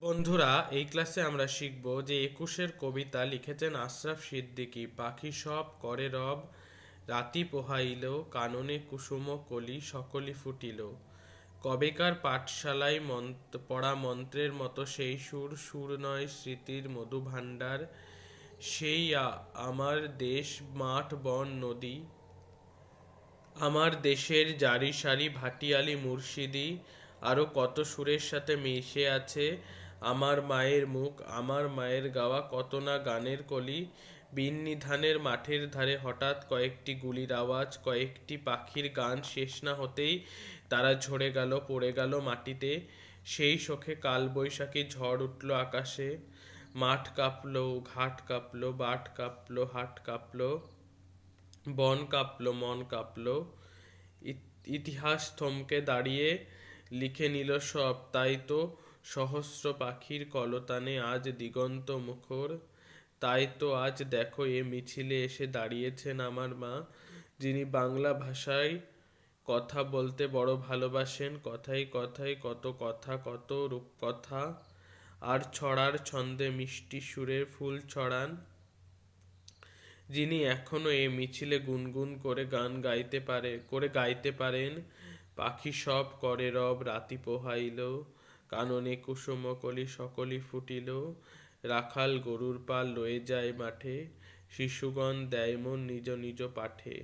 বন্ধুরা, এই ক্লাসে আমরা শিখব যে একুশের কবিতা লিখেছেন আশরাফ সিদ্দিকী। পাখি সব করে রব, রাতি পোহাইল, কাননে কুসুম কলি সকলি ফুটিল। কবেকার পাঠশালায় পড়া মন্ত্রের মতো সেই সুর, সুর নয় স্মৃতির মধুভাণ্ডার। সেই আমার দেশ, মাঠ বন নদী, আমার দেশের জারি সারি ভাটিয়ালি মুর্শিদি। আরও কত সুরের সাথে মিশে আছে আমার মায়ের মুখ, আমার মায়ের গাওয়া কত না গানের কলি। বিন্নিধানের মাঠের ধারে হঠাৎ কয়েকটি গুলির আওয়াজ, কয়েকটি পাখির গান শেষ না হতেই তারা ঝরে গেল, পড়ে গেল মাটিতে। সেই শোকে কালবৈশাখী ঝড় উঠল আকাশে। মাঠ কাঁপলো, ঘাট কাঁপলো, বাট কাঁপলো, হাট কাঁপলো, বন কাঁপলো, মন কাঁপলো। ইতিহাস থমকে দাঁড়িয়ে লিখে নিল সব। তাই তো সহস্র পাখির কলতানে আজ দিগন্ত মুখর। তাই তো আজ দেখো এ মিছিলে এসে দাঁড়িয়েছেন আমার মা, যিনি বাংলা ভাষায় কথা বলতে বড় ভালোবাসেন। কথায় কথায় কত কথা, কত রূপকথা, আর ছড়ার ছন্দে মিষ্টি সুরের ফুল ছড়ান। যিনি এখনো এ মিছিলে গুনগুন করে গান গাইতে পারেন। পাখি সব করে রব, রাতি পোহাইল, কাননে কুসুম কলি সকলি ফুটিল। রাখাল গরুর পাল লয়ে যায় মাঠে, শিশুগণ দেয় মন নিজ নিজ পাঠে।